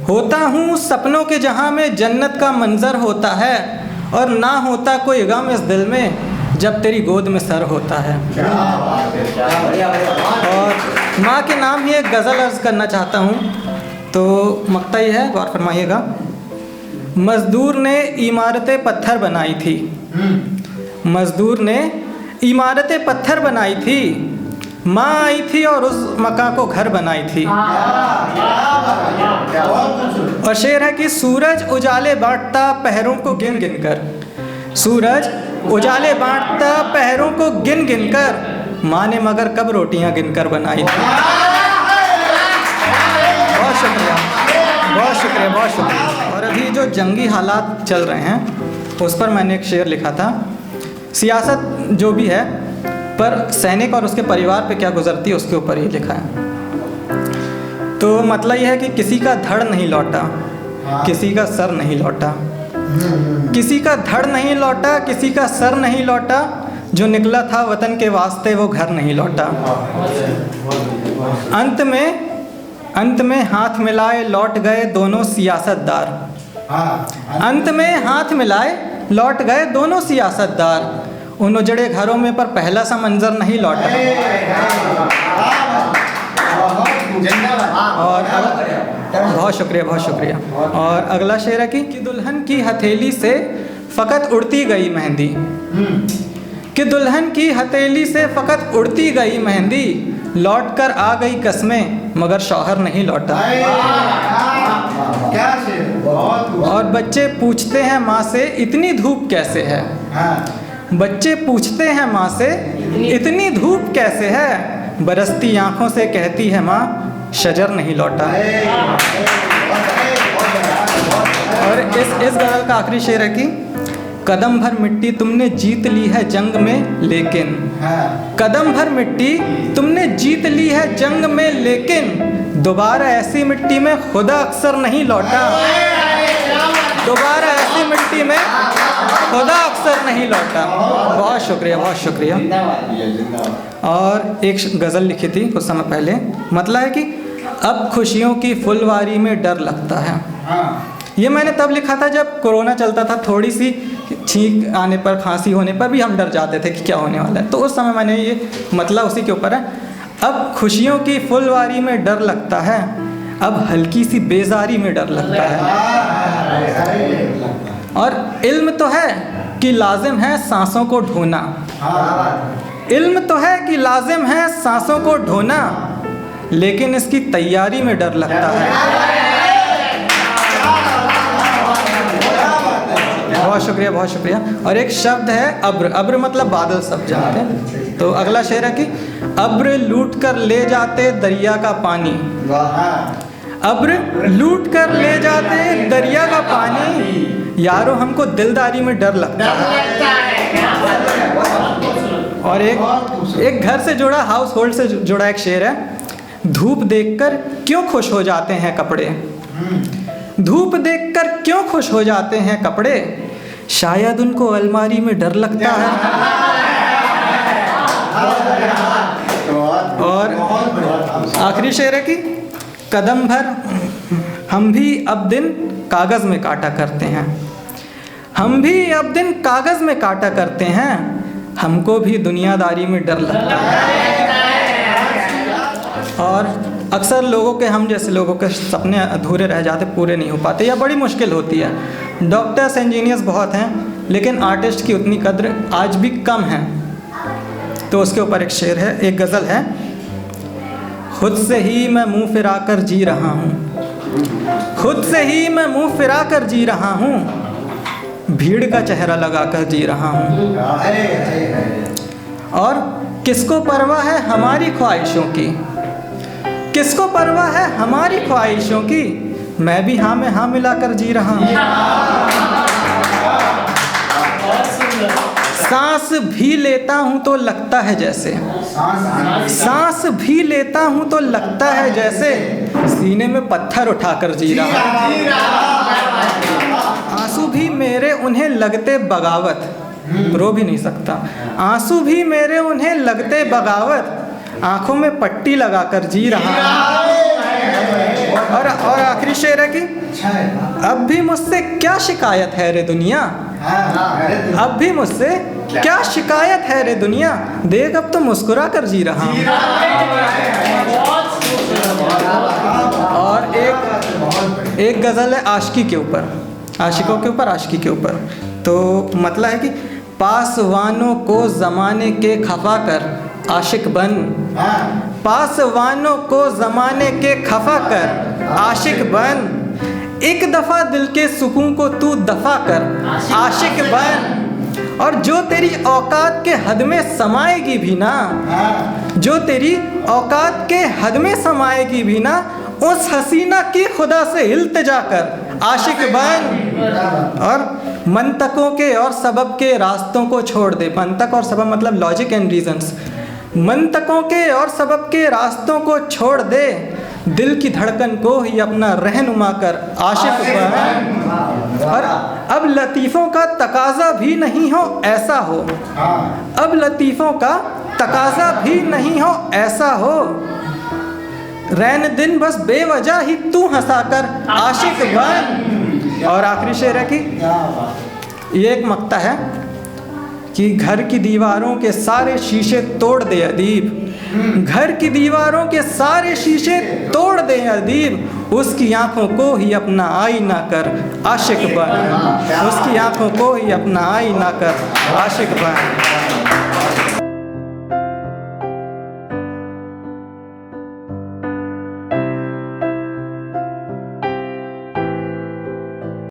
होता हूँ सपनों के जहाँ में जन्नत का मंजर होता है, और ना होता कोई गम इस दिल में जब तेरी गोद में सर होता है। और माँ के नाम ही एक गज़ल अर्ज़ करना चाहता हूँ। तो मक्ता ये है, गौर फरमाइएगा। मज़दूर ने इमारतें पत्थर बनाई थी, मज़दूर ने इमारतें पत्थर बनाई थी, माँ आई थी और उस मकान को घर बनाई थी। और शेर है कि सूरज उजाले बांटता पहरों को गिन गिन कर, सूरज उजाले बांटता पहरों को गिन गिन कर, माँ ने मगर कब रोटियां गिनकर बनाई थी। बहुत शुक्रिया, बहुत शुक्रिया, बहुत शुक्रिया। और अभी जो जंगी हालात चल रहे हैं उस पर मैंने एक शेर लिखा था। सियासत जो भी है, पर सैनिक और उसके परिवार पे क्या गुजरती है उसके ऊपर ही लिखा है। तो मतलब यह है कि किसी का धड़ नहीं लौटा, किसी का सर नहीं लौटा, किसी का धड़ नहीं लौटा, किसी का सर नहीं लौटा, जो निकला था वतन के वास्ते वो घर नहीं लौटा। अंत में हाथ मिलाए लौट गए दोनों सियासतदार, अंत में हाथ मिलाए लौट गए दोनों सियासतदार, उन उजड़े घरों में पर पहला सा मंजर नहीं लौटा। और बहुत शुक्रिया, बहुत शुक्रिया। और अगला शेर है कि दुल्हन की हथेली से फ़कत उड़ती गई मेहंदी, कि दुल्हन की हथेली से फ़कत उड़ती गई मेहंदी, लौट कर आ गई कस्में मगर शौहर नहीं लौटा। और बच्चे पूछते हैं माँ से इतनी धूप कैसे है, बच्चे पूछते हैं माँ से इतनी धूप कैसे है, बरसती आँखों से कहती है माँ शजर नहीं लौटा। और इस गज़ल का आखिरी शेर है कि कदम भर मिट्टी तुमने जीत ली है जंग में लेकिन, कदम भर मिट्टी तुमने जीत ली है जंग में लेकिन, दोबारा ऐसी मिट्टी में खुदा अक्सर नहीं लौटा, दोबारा ऐसी मिट्टी में खुदा अक्सर नहीं लौटा। बहुत शुक्रिया, बहुत शुक्रिया। और एक गज़ल लिखी थी कुछ समय पहले, मतलब है कि अब खुशियों की फुलवारी में डर लगता है। ये मैंने तब लिखा था जब कोरोना चलता था, थोड़ी सी छींक आने पर, खांसी होने पर भी हम डर जाते थे कि क्या होने वाला है। तो उस समय मैंने ये मतलब उसी के ऊपर है। अब खुशियों की फुलवारी में डर लगता है, अब हल्की सी बेजारी में डर लगता है। और इल्म तो है कि लाजिम है सांसों को ढोना, इल्म तो है कि लाजिम है सांसों को ढोना, लेकिन इसकी तैयारी में डर लगता है। बहुत शुक्रिया, बहुत शुक्रिया। और एक शब्द है अब्र, अब्र मतलब बादल, सब जानते हैं। तो अगला शेर है कि अब्र लूट कर ले जाते दरिया का पानी, अब्र लूट कर ले जाते दरिया का पानी, यारो हमको दिलदारी में डर लगता है। और एक घर से जुड़ा, हाउस होल्ड से जुड़ा एक शेर है, धूप देखकर क्यों खुश हो जाते हैं कपड़े, धूप देखकर क्यों खुश हो जाते हैं कपड़े, शायद उनको अलमारी में डर लगता है। और आखिरी शेर है कि कदम भर हम भी अब दिन कागज़ में काटा करते हैं, हम भी अब दिन कागज़ में काटा करते हैं, हमको भी दुनियादारी में डर लगता है। और अक्सर लोगों के, हम जैसे लोगों के सपने अधूरे रह जाते, पूरे नहीं हो पाते या बड़ी मुश्किल होती है। डॉक्टर्स, इंजीनियर्स बहुत हैं, लेकिन आर्टिस्ट की उतनी कद्र आज भी कम है। तो उसके ऊपर एक शेर है, एक गज़ल है, खुद से ही मैं मुँह फिरा कर जी रहा हूँ, खुद से ही मैं मुँह फिरा कर जी रहा हूँ, भीड़ का चेहरा लगा कर जी रहा हूँ। और किसको परवाह है हमारी ख्वाहिशों की, किसको परवाह है हमारी ख्वाहिशों की, मैं भी हाँ में हाँ मिलाकर जी रहा हूँ। सांस भी लेता हूँ तो लगता है जैसे, सांस भी लेता हूँ तो लगता है जैसे, सीने में पत्थर उठाकर जी रहा हूँ। आंसू भी मेरे उन्हें लगते बगावत, रो भी नहीं सकता, आंसू भी मेरे उन्हें लगते बगावत, आंखों में पट्टी लगाकर जी रहा हूँ। और आखिरी शेर है कि अब भी मुझसे क्या शिकायत है रे दुनिया, अब भी मुझसे क्या शिकायत है रे दुनिया, देख अब तो मुस्कुरा कर जी रहा हूँ। और एक गज़ल है आशिकी के ऊपर, आशिकों के ऊपर, आशिकी के ऊपर। तो मतलब है कि पासवानों को ज़माने के खफा कर आशिक बन, पासवानों को ज़माने के खफा कर आशिक बन, एक दफ़ा दिल के सुकून को तू दफ़ा कर आशिक बन। और जो तेरी औकात के हद में समाएगी भी ना, जो तेरी औकात के हद में समाएगी भी ना, उस हसीना की खुदा से इल्तिजा कर आशिक बन। और मंतकों के और सबब के रास्तों को छोड़ दे, मंतक और सबब मतलब लॉजिक एंड रीजंस, मंतकों के और सबब के रास्तों को छोड़ दे, दिल की धड़कन को ही अपना रहनुमा कर आशिक बन। और अब लतीफ़ों का तकाजा भी नहीं हो ऐसा हो, अब लतीफ़ों का तकाजा भी नहीं हो ऐसा हो, रैन दिन बस बेवजह ही तू हंसा कर आशिक बन। और आखिरी शेर है कि ये एक मक्ता है कि घर की दीवारों के सारे शीशे तोड़ दे अदीब, घर की दीवारों के सारे शीशे तोड़ दे अदीब, उसकी आंखों को ही अपना आईना कर आशिक बन, उसकी आंखों को ही अपना आईना कर आशिक बन।